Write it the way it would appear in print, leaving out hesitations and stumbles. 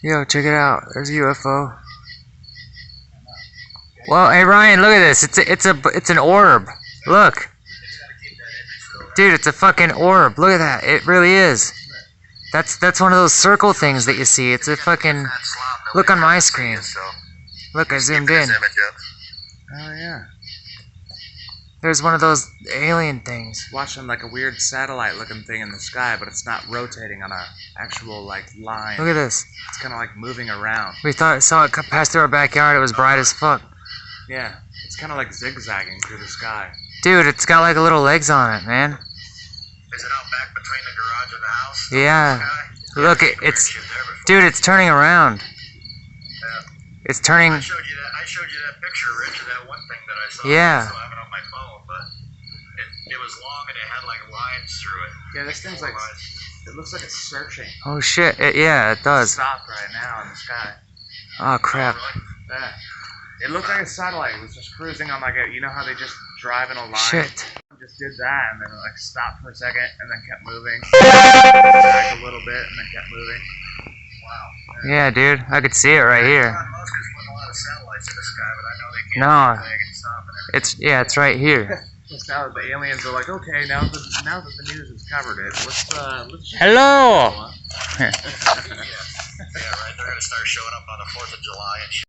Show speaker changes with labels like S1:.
S1: Yo, check it out. There's a UFO. Well, hey Ryan, look at this. It's an orb. Look, dude, it's a fucking orb. Look at that. It really is. That's one of those circle things that you see. It's a fucking. Look on my screen. Look, I zoomed in.
S2: Oh yeah.
S1: There's one of those alien things.
S2: Watching like a weird satellite-looking thing in the sky, but it's not rotating on a actual like line.
S1: Look at this.
S2: It's kind of like moving around.
S1: We saw it pass through our backyard. It was bright as fuck.
S2: Yeah, it's kind of like zigzagging through the sky.
S1: Dude, it's got like little legs on it, man.
S3: Is it out back between the garage and the house?
S1: Yeah. Look, dude, it's turning around.
S3: Yeah.
S1: It's turning.
S3: I showed you that picture, Rich, of that one thing that I saw.
S1: Yeah.
S3: I still have it on my phone, but it was long and it had like lines through it.
S2: Yeah, this thing's like, it looks like it's searching.
S1: Oh shit! Yeah, it does.
S2: Stopped right now in the sky.
S1: Oh crap!
S2: Yeah. It looked like a satellite. It was just cruising on like a, you know how they just drive in a line?
S1: Shit.
S2: Just did that and then it like stopped for a second and then kept moving. Back a little bit and then kept moving. Wow.
S1: Yeah, dude, I could see it right here.
S3: Elon Musk is putting a lot of satellites in the sky, but I know they can't
S1: No,
S3: flag and stop and everything.
S1: it's right here.
S2: Just now that the aliens are like, okay, now that the news has covered it, let's just
S1: Hello.
S3: Yeah, right. They're gonna start showing up on the 4th of July and shit.